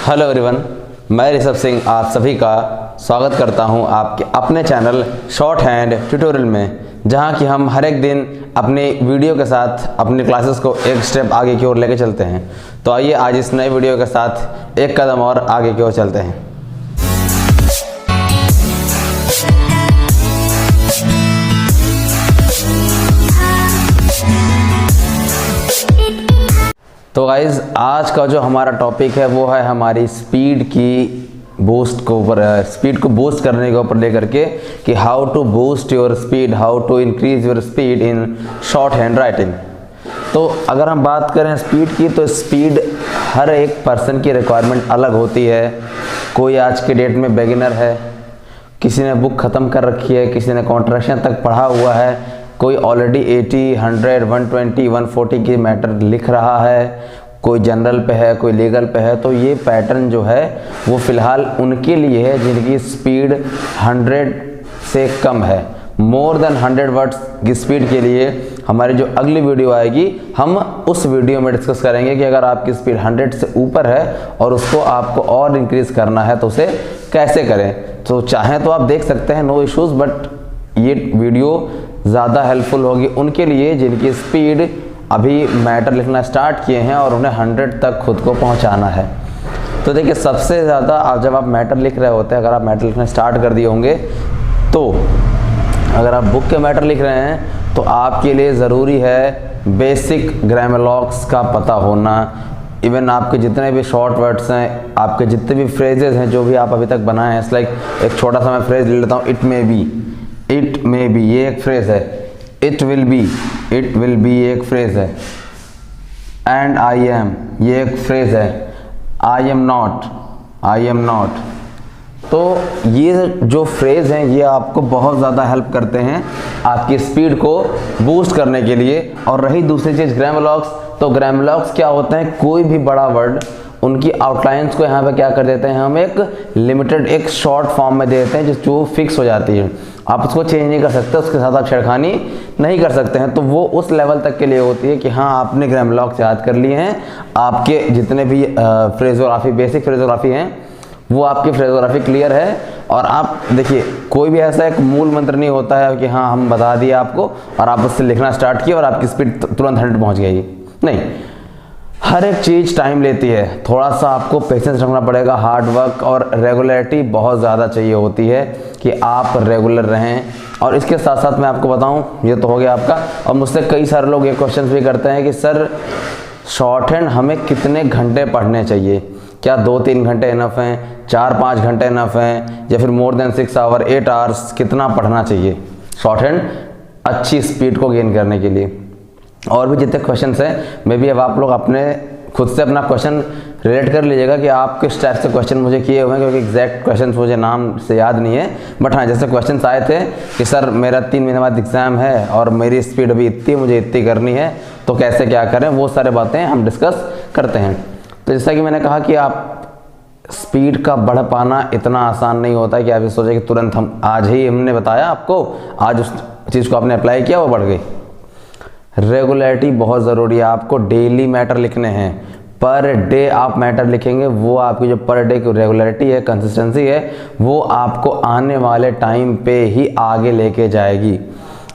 Hello everyone, मैं ऋषभ सिंह आप सभी का स्वागत करता हूं आपके अपने चैनल शॉर्ट हैंड ट्यूटोरियल में, जहां कि हम हर एक दिन अपनी वीडियो के साथ अपनी क्लासेस को एक स्टेप आगे की ओर लेके चलते हैं। तो आइए आज इस नए वीडियो के साथ एक कदम और आगे की ओर चलते हैं। तो गाइज़, आज का जो हमारा टॉपिक है वो है हमारी स्पीड को बूस्ट करने के ऊपर लेकर के कि how to boost your speed, how to increase your speed in shorthand writing. तो अगर हम बात करें स्पीड की, तो स्पीड हर एक पर्सन की रिक्वायरमेंट अलग होती है। कोई आज के डेट में बिगिनर है, किसी ने बुक ख़त्म कर रखी है, किसी ने कॉन्ट्रैक्शन तक पढ़ा हुआ है, कोई ऑलरेडी 80, 100, 120, 140 की मैटर लिख रहा है, कोई जनरल पे है, कोई लीगल पे है। तो ये पैटर्न जो है वो फ़िलहाल उनके लिए है जिनकी स्पीड 100 से कम है। मोर देन 100 वर्ड्स की स्पीड के लिए हमारी जो अगली वीडियो आएगी, हम उस वीडियो में डिस्कस करेंगे कि अगर आपकी स्पीड 100 से ऊपर है और उसको आपको और इंक्रीज करना है तो उसे कैसे करें। तो चाहें तो आप देख सकते हैं, नो इश्यूज़, बट ये वीडियो ज़्यादा हेल्पफुल होगी उनके लिए जिनकी स्पीड अभी मैटर लिखना स्टार्ट किए हैं और उन्हें 100 तक खुद को पहुंचाना है। तो देखिए, सबसे ज़्यादा आप जब आप मैटर लिख रहे होते हैं, अगर आप मैटर लिखना स्टार्ट कर दिए होंगे, तो अगर आप बुक के मैटर लिख रहे हैं तो आपके लिए ज़रूरी है बेसिक ग्रामर का पता होना। इवन आपके जितने भी शॉर्ट वर्ड्स हैं, आपके जितने भी फ्रेजेस हैं जो भी आप अभी तक बनाए हैं, लाइक एक छोटा सा मैं फ्रेज ले लेता हूँ, इट मे बी, ये एक फ्रेज है। इट विल बी ये एक फ्रेज है। एंड आई एम, ये एक फ्रेज है। I am not. तो ये जो फ्रेज हैं ये आपको बहुत ज़्यादा हेल्प करते हैं आपकी स्पीड को बूस्ट करने के लिए। और रही दूसरी चीज़ ग्रामर, तो ग्रामर क्या होते हैं, कोई भी बड़ा वर्ड उनकी आउटलाइंस को यहाँ पे क्या कर देते हैं, हम एक लिमिटेड एक शॉर्ट फॉर्म में देते हैं जो फिक्स हो जाती है। आप उसको चेंज नहीं कर सकते, उसके साथ आप छेड़खानी नहीं कर सकते हैं। तो वो उस लेवल तक के लिए होती है कि हाँ, आपने ग्रामर याद कर लिए हैं, आपके जितने भी फ्रेजोग्राफी, बेसिक फ्रेजोग्राफी हैं, वो आपकी फ्रेजोग्राफी क्लियर है। और आप देखिए, कोई भी ऐसा एक मूल मंत्र नहीं होता है कि हाँ हम बता दिए आपको और आप उससे लिखना स्टार्ट किया और आपकी स्पीड तुरंत 100 पहुँच गई। नहीं, हर एक चीज़ टाइम लेती है, थोड़ा सा आपको पेशेंस रखना पड़ेगा, हार्ड वर्क और रेगुलरिटी बहुत ज़्यादा चाहिए होती है कि आप रेगुलर रहें। और इसके साथ साथ मैं आपको बताऊं, ये तो हो गया आपका। और मुझसे कई सारे लोग ये क्वेश्चन भी करते हैं कि सर शॉर्ट हैंड हमें कितने घंटे पढ़ने चाहिए, क्या 2-3 घंटे इनफ हैं, 4-5 घंटे इनफ हैं, या फिर मोर देन 6 आवर 8 आवर्स कितना पढ़ना चाहिए शॉर्ट हैंड अच्छी स्पीड को गेन करने के लिए। और भी जितने क्वेश्चंस हैं, मे बी अब आप लोग अपने खुद से अपना क्वेश्चन रिलेट कर लीजिएगा कि आप किस टाइप से क्वेश्चन मुझे किए हुए हैं, क्योंकि एग्जैक्ट क्वेश्चन मुझे नाम से याद नहीं है। बट हाँ, जैसे क्वेश्चंस आए थे कि सर मेरा 3 महीने बाद एग्ज़ाम है और मेरी स्पीड अभी इतनी, मुझे इतनी करनी है, तो कैसे क्या करें, वो सारे बातें हम डिस्कस करते हैं। तो जैसा कि मैंने कहा कि आप स्पीड का बढ़ पाना इतना आसान नहीं होता है कि आप ये सोचें कि तुरंत हम आज ही हमने बताया आपको, आज उस चीज़ को आपने अप्लाई किया वो बढ़ गई। रेगुलरिटी बहुत ज़रूरी है। आपको डेली मैटर लिखने हैं, पर डे आप मैटर लिखेंगे, वो आपकी जो पर डे की रेगुलरिटी है, कंसिस्टेंसी है, वो आपको आने वाले टाइम पे ही आगे लेके जाएगी।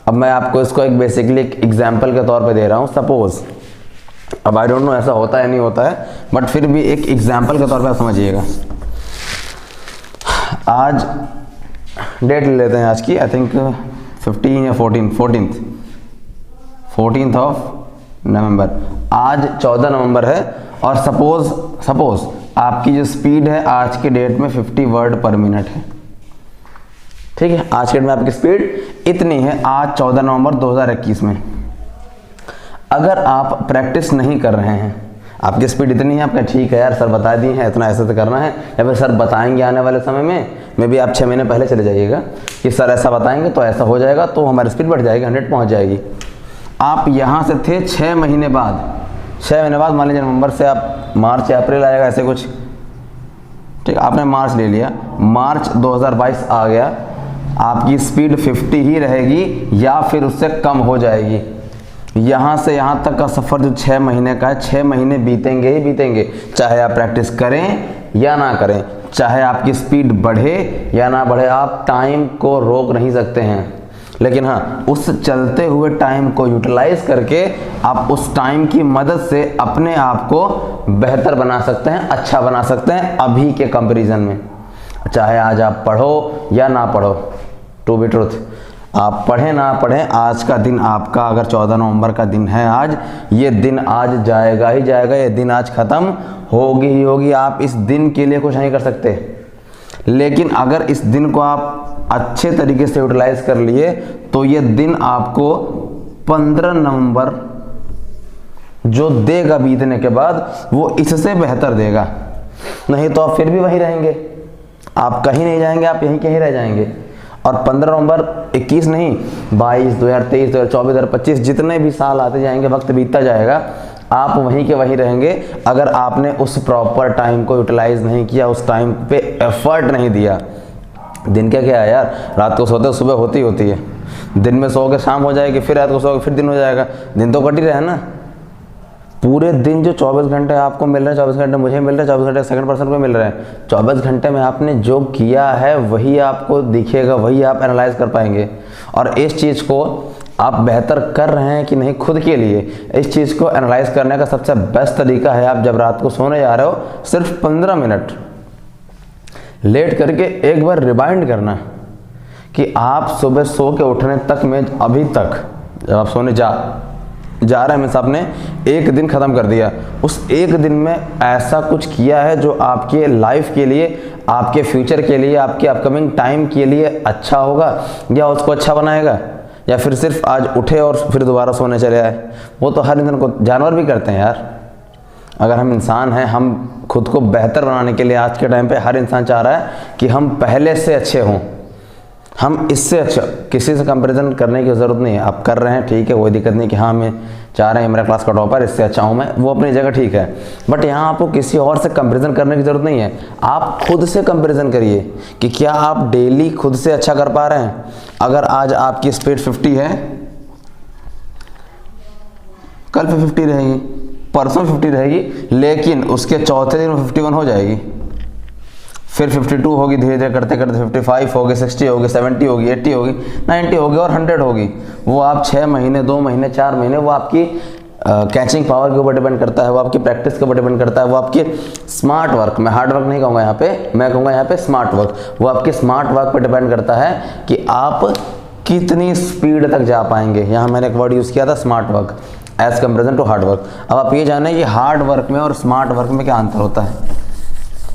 अब मैं आपको इसको एक बेसिकली एक एग्जाम्पल के तौर पे दे रहा हूँ। सपोज, अब आई डोंट नो ऐसा होता है नहीं होता है, बट फिर भी एक एग्जाम्पल के तौर पे आप समझिएगा। आज डेट ले लेते हैं आज की, आई थिंक 15 या 14th ऑफ नवंबर। आज 14 नवंबर है और सपोज आपकी जो स्पीड है आज की डेट में 50 वर्ड पर मिनट है। ठीक है, आज के डेट में आपकी स्पीड इतनी है, आज 14 नवंबर 2021 में। अगर आप प्रैक्टिस नहीं कर रहे हैं, आपकी स्पीड इतनी है, आपका ठीक है यार सर बता दिए हैं इतना ऐसे तो करना है, या फिर सर बताएंगे आने वाले समय में भी आप 6 महीने पहले चले जाइएगा कि सर ऐसा बताएंगे तो ऐसा हो जाएगा, तो हमारी स्पीड बढ़ जाएगी, 100 पहुँच जाएगी। आप यहाँ से थे 6 महीने बाद मान लीजिए नवंबर से आप मार्च या अप्रैल आएगा ऐसे कुछ, ठीक, आपने मार्च ले लिया, मार्च 2022 आ गया, आपकी स्पीड 50 ही रहेगी या फिर उससे कम हो जाएगी। यहाँ से यहाँ तक का सफ़र जो 6 महीने का है, 6 महीने बीतेंगे ही बीतेंगे, चाहे आप प्रैक्टिस करें या ना करें, चाहे आपकी स्पीड बढ़े या ना बढ़े, आप टाइम को रोक नहीं सकते हैं। लेकिन हाँ, उस चलते हुए टाइम को यूटिलाइज करके आप उस टाइम की मदद से अपने आप को बेहतर बना सकते हैं, अच्छा बना सकते हैं अभी के कंपैरिजन में। चाहे आज आप पढ़ो या ना पढ़ो, टू बी ट्रूथ, आप पढ़ें ना पढ़ें, आज का दिन आपका, अगर 14 नवंबर का दिन है आज, ये दिन आज जाएगा ही जाएगा, ये दिन आज ख़त्म होगी ही होगी। आप इस दिन के लिए कुछ नहीं कर सकते, लेकिन अगर इस दिन को आप अच्छे तरीके से यूटिलाइज कर लिए तो ये दिन आपको 15 नवंबर जो देगा बीतने के बाद, वो इससे बेहतर देगा। नहीं तो आप फिर भी वहीं रहेंगे, आप कहीं नहीं जाएंगे, आप यहीं कहीं रह जाएंगे। और 15 नवंबर 21 नहीं, 22, 2023, 2024, 2025 जितने भी साल आते जाएंगे, वक्त बीतता जाएगा, आप वहीं के वहीं रहेंगे अगर आपने उस प्रॉपर टाइम को यूटिलाइज नहीं किया, उस टाइम पे एफर्ट नहीं दिया। दिन क्या क्या है यार, रात को सोते सुबह होती है, दिन में सो के शाम हो जाएगी, फिर रात को सो के फिर दिन हो जाएगा, दिन तो कट ही रहा है ना। पूरे दिन जो 24 घंटे आपको मिल रहे हैं, 24 घंटे मुझे मिल रहे हैं, 24 घंटे सेकंड पर्सन को मिल रहे हैं, 24 घंटे में आपने जो किया है वही आपको दिखेगा, वही आप एनालाइज कर पाएंगे। और इस चीज़ को आप बेहतर कर रहे हैं कि नहीं खुद के लिए, इस चीज़ को एनालाइज करने का सबसे बेस्ट तरीका है, आप जब रात को सोने जा रहे हो, सिर्फ 15 मिनट लेट करके एक बार रिमाइंड करना कि आप सुबह सो के उठने तक में, अभी तक जब आप सोने जा रहे हैं, मीन्स आपने एक दिन ख़त्म कर दिया, उस एक दिन में ऐसा कुछ किया है जो आपके लाइफ के लिए, आपके फ्यूचर के लिए, आपके अपकमिंग टाइम के लिए अच्छा होगा, या उसको अच्छा बनाएगा, या फिर सिर्फ आज उठे और फिर दोबारा सोने चले आए। वो तो हर इंसान को, जानवर भी करते हैं यार। अगर हम इंसान हैं, हम खुद को बेहतर बनाने के लिए आज के टाइम पे हर इंसान चाह रहा है कि हम पहले से अच्छे हों, हम इससे अच्छा, किसी से कंपैरिजन करने की ज़रूरत नहीं है। आप कर रहे हैं, ठीक है, कोई दिक्कत नहीं कि हाँ मैं चाह रहे हैं मेरा क्लास का टॉपर, इससे अच्छा हूँ मैं, वो अपनी जगह ठीक है, बट यहाँ आपको किसी और से कंपैरिजन करने की ज़रूरत नहीं है। आप खुद से कंपैरिजन करिए कि क्या आप डेली खुद से अच्छा कर पा रहे हैं। अगर आज आपकी स्पीड 50 है, कल पे 50 रहेगी, परसों 50 रहेगी, लेकिन उसके चौथे दिन 51 हो जाएगी, फिर 52 होगी, धीरे धीरे करते करते 55 होगी, 60 होगी, 70 होगी, 80 होगी, 90 होगी और 100 होगी। वो आप 6 महीने, 2 महीने, 4 महीने, वो आपकी कैचिंग पावर के ऊपर डिपेंड करता है, वो आपकी प्रैक्टिस के ऊपर डिपेंड करता है, वो आपके स्मार्ट वर्क, मैं हार्ड वर्क नहीं कहूँगा यहाँ पे, मैं कहूँगा यहाँ पे स्मार्ट वर्क, वो आपके स्मार्ट वर्क पर डिपेंड करता है कि आप कितनी स्पीड तक जा पाएंगे। यहाँ मैंने एक वर्ड यूज़ किया था, smart work as comparison to hard work. अब आप ये जानें कि हार्ड वर्क में और स्मार्ट वर्क में क्या अंतर होता है,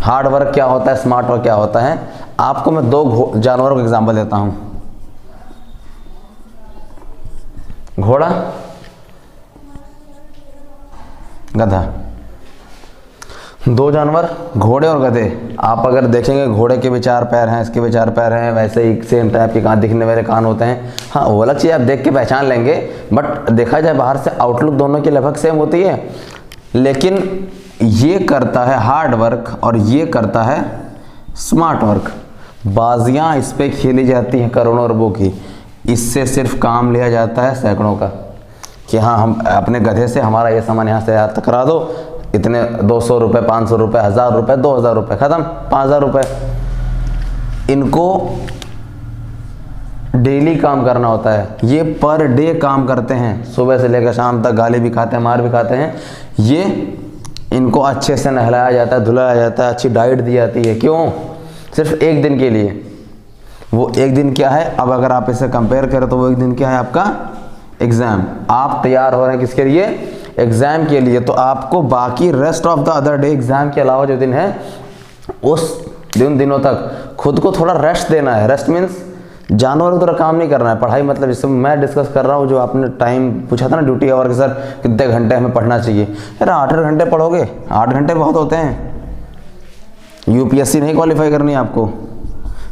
हार्ड वर्क क्या होता है, स्मार्ट वर्क क्या होता है। आपको मैं 2 जानवरों का एग्जांपल देता हूं, घोड़ा, गधा। 2 जानवर, घोड़े और गधे। आप अगर देखेंगे घोड़े के भी 4 पैर हैं, इसके भी 4 पैर हैं, वैसे ही सेम टाइप के कान, दिखने वाले कान होते हैं। हाँ, वो अलग चीज़ आप देख के पहचान लेंगे, बट देखा जाए बाहर से आउटलुक दोनों की लगभग सेम होती है। लेकिन ये करता है हार्ड वर्क और ये करता है स्मार्ट वर्क। बाजियाँ इस पे खेली जाती हैं करोड़ों अरबों की, इससे सिर्फ काम लिया जाता है सैकड़ों का, कि हाँ हम अपने गधे से हमारा ये सामान यहाँ से यहाँ तक करा दो, इतने 200 रुपये, 500 रुपये, 1000 रुपये, 2000 रुपये, ख़त्म, 5000 रुपये। इनको डेली काम करना होता है, ये पर डे काम करते हैं, सुबह से लेकर शाम तक, गाली भी खाते हैं, मार भी खाते हैं। ये इनको अच्छे से नहलाया जाता है, धुलाया जाता है, अच्छी डाइट दी जाती है। क्यों? सिर्फ एक दिन के लिए। वो एक दिन क्या है, अब अगर आप इसे कंपेयर करें तो वो एक दिन क्या है आपका एग्ज़ाम। आप तैयार हो रहे हैं किसके लिए? एग्ज़ाम के लिए। तो आपको बाकी rest of the other day, exam के अलावा जो दिन है, उस दिनों तक खुद को थोड़ा रेस्ट देना है। रेस्ट मीन्स जानवर की तरह काम नहीं करना है। पढ़ाई मतलब जिससे मैं डिस्कस कर रहा हूँ, जो आपने टाइम पूछा था ना ड्यूटी आवर के, सर कितने घंटे हमें पढ़ना चाहिए। यार 8 घंटे पढ़ोगे, 8 घंटे बहुत होते हैं। यूपीएससी नहीं क्वालिफाई करनी है आपको।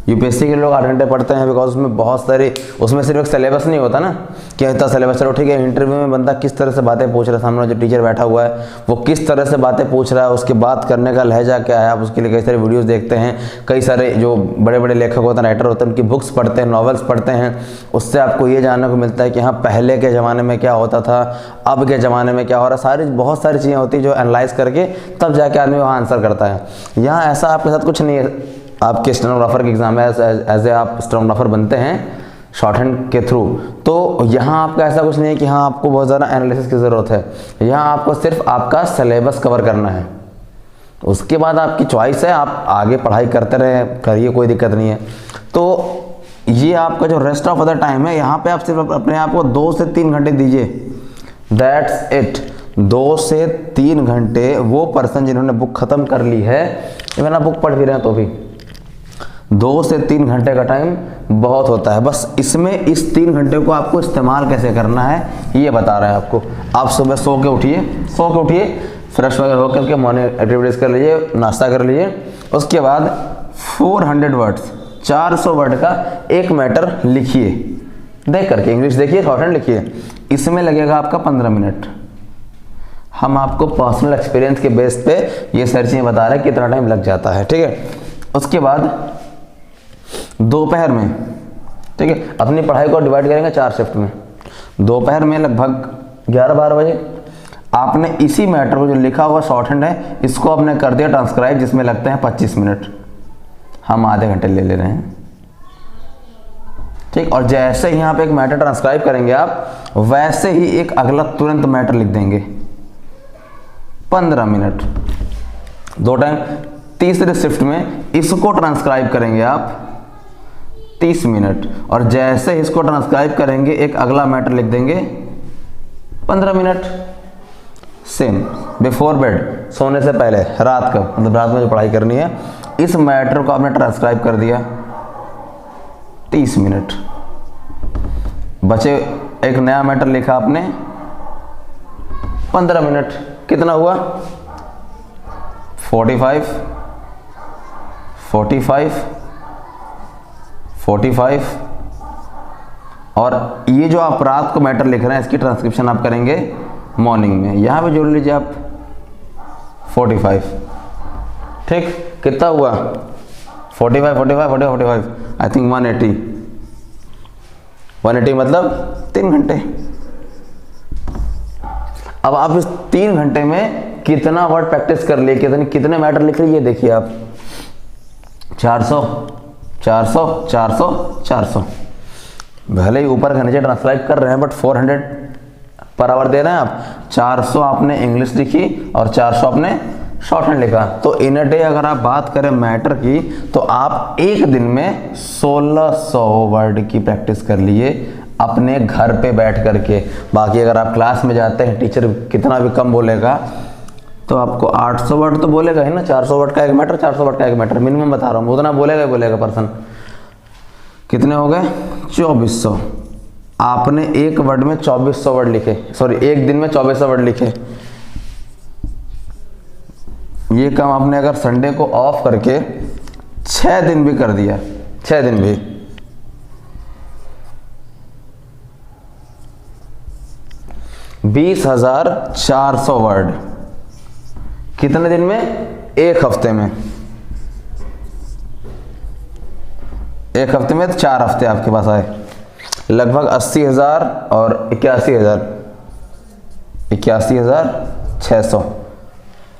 यूपीएससी के लोग 8 घंटे पढ़ते हैं बिकॉज उसमें बहुत सारे, उसमें सिर्फ एक सिलेबस नहीं होता ना कि इतना सिलेबस, चलो ठीक है। इंटरव्यू में बंदा किस तरह से बातें पूछ रहा है, सामने जो टीचर बैठा हुआ है वो किस तरह से बातें पूछ रहा है, उसके बात करने का लहजा क्या है, आप उसके लिए कई सारे वीडियोस देखते हैं, कई सारे जो बड़े बड़े लेखक होते हैं, राइटर होते हैं, उनकी बुक्स पढ़ते हैं, नॉवेल्स पढ़ते हैं। उससे आपको ये जानने को मिलता है कि हाँ पहले के ज़माने में क्या होता था, अब के ज़माने में क्या हो रहा है। बहुत सारी चीज़ें होती है जो एनालाइज करके तब जाके आदमी वहाँ आंसर करता है। यहाँ ऐसा आपके साथ कुछ नहीं है। आपके स्टेनोग्राफर के एग्ज़ाम है, एज ए आप स्टेनोग्राफर बनते हैं शॉर्ट हैंड के थ्रू, तो यहाँ आपका ऐसा कुछ नहीं है कि हाँ आपको बहुत ज़्यादा एनालिसिस की ज़रूरत है। यहाँ आपको सिर्फ आपका सिलेबस कवर करना है, उसके बाद आपकी चॉइस है, आप आगे पढ़ाई करते रहे, करिए, कोई दिक्कत नहीं है। तो ये आपका जो रेस्ट ऑफ अदर टाइम है, यहाँ पे आप सिर्फ अपने आप को 2 से 3 घंटे दीजिए, दैट्स इट। 2 से 3 घंटे वो पर्सन जिन्होंने बुक ख़त्म कर ली है, इवन आप बुक पढ़ भी रहे हैं तो भी 2 से 3 घंटे का टाइम बहुत होता है। बस इसमें इस 3 घंटे को आपको इस्तेमाल कैसे करना है ये बता रहे हैं आपको। आप सुबह सो के उठिए, फ्रेश वगैरह होकर के मॉर्निंग एक्टिविटीज़ कर लीजिए, नाश्ता कर लीजिए। उसके बाद 400 वर्ड्स 400 वर्ड का एक मैटर लिखिए, देख करके इंग्लिश देखिए, शॉर्ट हैंड लिखिए। इसमें लगेगा आपका 15 मिनट। हम आपको पर्सनल एक्सपीरियंस के बेस पे ये सारी चीज़ें बता रहे हैं कितना टाइम लग जाता है, ठीक है। उसके बाद दोपहर में, ठीक है, अपनी पढ़ाई को डिवाइड करेंगे 4 शिफ्ट में। दोपहर में लगभग 11-12 बजे आपने इसी मैटर को जो लिखा हुआ शॉर्ट हैंड है, इसको आपने कर दिया ट्रांसक्राइब, जिसमें लगते हैं 25 मिनट। हम आधे घंटे ले रहे हैं, ठीक। और जैसे ही यहाँ पे एक मैटर ट्रांसक्राइब करेंगे आप, वैसे ही एक अगला तुरंत मैटर लिख देंगे, 15 मिनट। 2 टाइम। तीसरे शिफ्ट में इसको ट्रांसक्राइब करेंगे आप 30 मिनट, और जैसे इसको ट्रांसक्राइब करेंगे एक अगला मैटर लिख देंगे 15 मिनट। सेम बिफोर बेड, सोने से पहले, रात का, मतलब रात में जो पढ़ाई करनी है, इस मैटर को आपने ट्रांसक्राइब कर दिया 30 मिनट। बचे एक नया मैटर लिखा आपने 15 मिनट। कितना हुआ? 45 और ये जो आप रात को मैटर लिख रहे हैं, इसकी ट्रांसक्रिप्शन आप करेंगे मॉर्निंग में। यहाँ पे जोड़ लीजिए आप 45, ठीक। कितना हुआ? 45 आई थिंक 180 मतलब 3 घंटे। अब आप इस 3 घंटे में कितना वर्ड प्रैक्टिस कर लिए, कितने मैटर लिख लिए, देखिए आप 400 भले ही ऊपर का नीचे ट्रांसक्राइब कर रहे हैं, बट 400 पर आवर दे रहे हैं आप। 400 आपने इंग्लिश लिखी और 400 आपने शॉर्ट हैंड लिखा। तो इन अ डे अगर आप बात करें मैटर की, तो आप एक दिन में 1600 वर्ड की प्रैक्टिस कर लिए अपने घर पे बैठ करके। बाकी अगर आप क्लास में जाते हैं, टीचर कितना भी कम बोलेगा तो आपको 800 वर्ड तो बोलेगा ही ना। 400 वर्ड का एक मैटर, 400 वर्ड का एक मैटर, मिनिमम बता रहा हूँ, उतना बोलेगा पर्सन। कितने हो गए? 2400। आपने एक वर्ड में 2400 वर्ड लिखे, सॉरी एक दिन में 2400 वर्ड लिखे। ये काम आपने अगर संडे को ऑफ करके 6 दिन भी कर दिया, 6 दिन भी, $20,400 वर्ड। कितने दिन में? एक हफ्ते में। एक हफ्ते में तो 4 हफ्ते आपके पास आए, लगभग 80,000 और 81,600।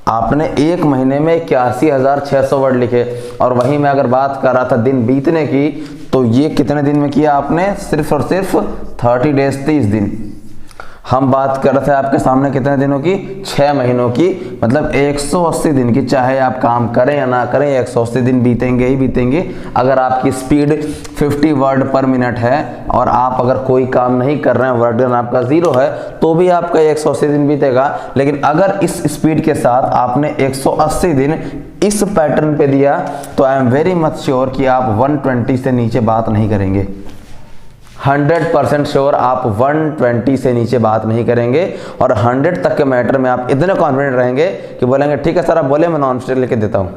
आपने एक महीने में 81,600 वर्ड लिखे। और वहीं मैं अगर बात कर रहा था दिन बीतने की, तो ये कितने दिन में किया आपने? सिर्फ और सिर्फ 30 डेज, 30 दिन। हम बात कर रहे थे आपके सामने कितने दिनों की? 6 महीनों की, मतलब 180 दिन की। चाहे आप काम करें या ना करें, 180 दिन बीतेंगे ही बीतेंगे। अगर आपकी स्पीड 50 वर्ड पर मिनट है और आप अगर कोई काम नहीं कर रहे हैं, वर्ड डन आपका 0 है, तो भी आपका 180 दिन बीतेगा। लेकिन अगर इस स्पीड के साथ आपने 180 दिन इस पैटर्न पे दिया, तो I am very much sure कि आप 120 से नीचे बात नहीं करेंगे। 100% श्योर आप 120 से नीचे बात नहीं करेंगे। और 100 तक के मैटर में आप इतने कॉन्फिडेंट रहेंगे कि बोलेंगे ठीक है सर, आप बोले, मैं नॉन मिस्टेक लिख देता हूँ।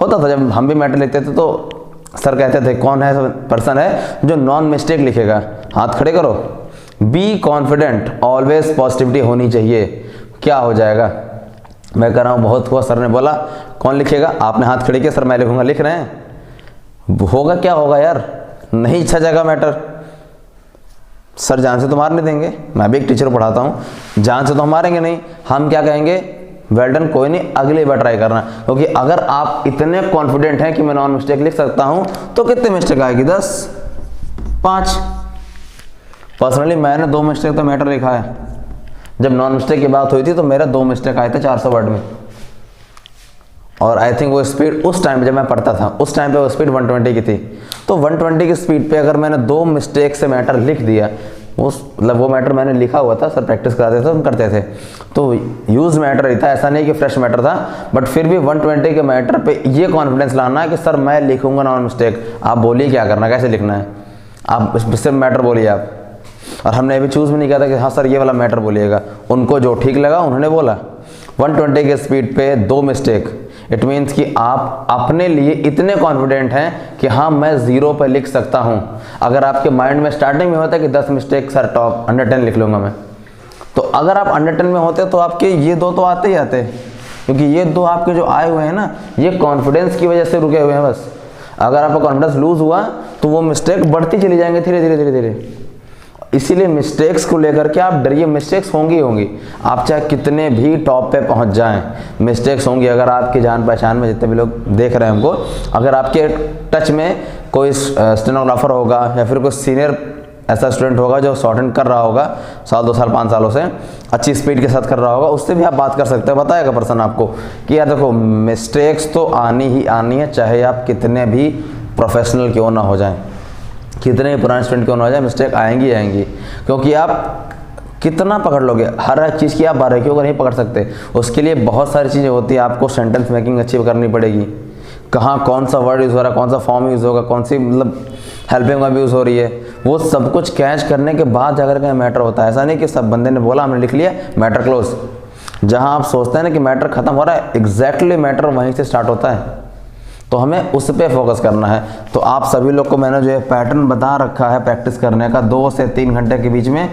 होता था जब हम भी मैटर लिखते थे तो सर कहते थे कौन है पर्सन है जो नॉन मिस्टेक लिखेगा, हाथ खड़े करो। बी कॉन्फिडेंट, ऑलवेज पॉजिटिविटी होनी चाहिए। क्या हो जाएगा? मैं कर रहा हूँ, बहुत हुआ, सर ने बोला कौन लिखेगा, आपने हाथ खड़े किया, सर मैं लिखूंगा, लिख रहे हैं, होगा क्या होगा यार, नहीं अच्छा जाएगा मैटर, सर जान से तो मार नहीं देंगे, मैं भी एक टीचर को पढ़ाता हूँ, जान से तो हम मारेंगे नहीं, हम क्या कहेंगे, वेल डन, कोई नहीं, अगली बार ट्राई करना। क्योंकि अगर आप इतने कॉन्फिडेंट हैं कि मैं नॉन मिस्टेक लिख सकता हूँ, तो कितने मिस्टेक आएगी, 10, 5। पर्सनली मैंने 2 मिस्टेक तो मैटर लिखा है, जब नॉन मिस्टेक की बात हुई थी तो मेरा 2 मिस्टेक आए थे 400 वर्ड में, और आई थिंक वो स्पीड उस टाइम जब मैं पढ़ता था उस टाइम पे वो स्पीड 120 की थी। तो 120 की स्पीड पे अगर मैंने 2 मिस्टेक से मैटर लिख दिया, मतलब वो मैटर मैंने लिखा हुआ था, सर प्रैक्टिस कराते थे, हम करते थे, तो यूज मैटर ही था, ऐसा नहीं कि फ्रेश मैटर था, बट फिर भी 120 के मैटर पे ये कॉन्फिडेंस लाना है कि सर मैं लिखूंगा नॉन मिस्टेक। आप बोलिए क्या करना, कैसे लिखना है, आप सिर्फ मैटर बोलिए आप। और हमने अभी चूज़ भी नहीं किया था कि हाँ सर ये वाला मैटर बोलिएगा, उनको जो ठीक लगा उन्होंने बोला। 120 के स्पीड पे 2 मिस्टेक, इट मीन्स कि आप अपने लिए इतने कॉन्फिडेंट हैं कि हाँ मैं 0 पे लिख सकता हूँ। अगर आपके माइंड में स्टार्टिंग में होता है कि 10 मिस्टेक सर टॉप अंडर 10 लिख लूँगा मैं, तो अगर आप अंडर 10 में होते तो आपके ये 2 तो आते ही आते, क्योंकि ये 2 आपके जो आए हुए हैं ना, ये कॉन्फिडेंस की वजह से रुके हुए हैं बस। अगर आपका कॉन्फिडेंस लूज हुआ तो वो मिस्टेक बढ़ती चली जाएंगे धीरे धीरे धीरे धीरे। इसीलिए मिस्टेक्स को लेकर के आप डरिए, मिस्टेक्स होंगी होंगी, आप चाहे कितने भी टॉप पे पहुंच जाएं, मिस्टेक्स होंगी। अगर आपकी जान पहचान में जितने भी लोग देख रहे हैं हमको, अगर आपके टच में कोई स्टेनोग्राफर होगा या फिर कोई सीनियर ऐसा स्टूडेंट होगा जो शॉर्टहैंड कर रहा होगा 1 2 साल 5 सालों से, अच्छी स्पीड के साथ कर रहा होगा, उससे भी आप बात कर सकते हैं। बताएगा पर्सन आपको कि यार देखो मिस्टेक्स तो आनी ही आनी है, चाहे आप कितने भी प्रोफेशनल क्यों ना हो जाएं, कितने पुराने स्टूडेंट क्यों ना हो जाए, मिस्टेक आएंगी आएंगी। क्योंकि आप कितना पकड़ लोगे, हर एक चीज़ की आप बारीकियों को नहीं पकड़ सकते, उसके लिए बहुत सारी चीज़ें होती है। आपको सेंटेंस मेकिंग अच्छी करनी पड़ेगी, कहाँ कौन सा वर्ड यूज़ हो रहा है, कौन सा फॉर्म यूज़ होगा, कौन सी मतलब हेल्पिंग वर्ब यूज़ हो रही है, वो सब कुछ कैच करने के बाद जाकर के मैटर होता है। ऐसा नहीं कि सब बंदे ने बोला हमने लिख लिया मैटर क्लोज। जहाँ आप सोचते हैं ना कि मैटर खत्म हो रहा है, एग्जैक्टली मैटर वहीं से स्टार्ट होता है, तो हमें उस पर फोकस करना है। तो आप सभी लोग को मैंने जो है पैटर्न बता रखा है प्रैक्टिस करने का, 2 से 3 घंटे के बीच में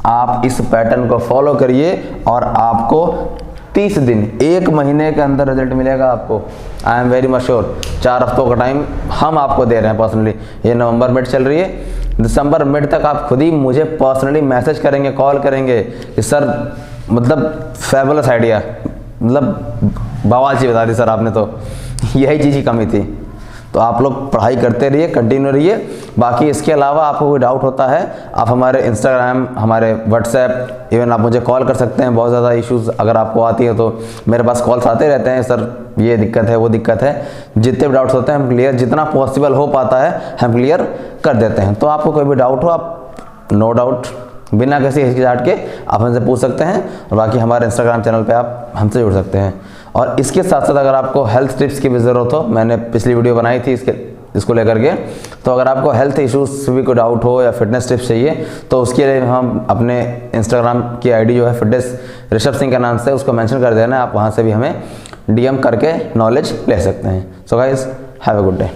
आप इस पैटर्न को फॉलो करिए और आपको 30 दिन 1 महीने के अंदर रिजल्ट मिलेगा आपको। I am very much sure. 4 हफ्तों का टाइम हम आपको दे रहे हैं पर्सनली। ये नवंबर मिड चल रही है, दिसंबर मिड तक आप खुद ही मुझे पर्सनली मैसेज करेंगे, कॉल करेंगे कि सर मतलब फेबुलस आइडिया, मतलब बवाल चीज़ बता दी सर आपने, तो यही चीज़ की कमी थी। तो आप लोग पढ़ाई करते रहिए, कंटिन्यू रहिए। बाकी इसके अलावा आपको कोई डाउट होता है, आप हमारे इंस्टाग्राम, हमारे व्हाट्सएप, इवन आप मुझे कॉल कर सकते हैं। बहुत ज़्यादा इश्यूज़ अगर आपको आती है तो मेरे पास कॉल्स आते रहते हैं, सर ये दिक्कत है वो दिक्कत है। जितने भी डाउट्स होते हैं हम क्लियर, जितना पॉसिबल हो पाता है हम क्लियर कर देते हैं। तो आपको कोई भी डाउट हो, आप नो डाउट बिना किसी हिचकिचाहट के आप हमसे पूछ सकते हैं। और बाकी हमारे इंस्टाग्राम चैनल पे आप हमसे जुड़ सकते हैं। और इसके साथ साथ अगर आपको हेल्थ टिप्स की भी ज़रूरत हो, मैंने पिछली वीडियो बनाई थी इसको लेकर के, तो अगर आपको हेल्थ इश्यूज़ से भी कोई डाउट हो या फिटनेस टिप्स चाहिए तो उसके लिए हम अपने इंस्टाग्राम की आईडी जो है फिटनेस ऋषभ सिंह के नाम से, उसको मेंशन कर देना, आप वहाँ से भी हमें DM करके नॉलेज ले सकते हैं। So guys, have a good day.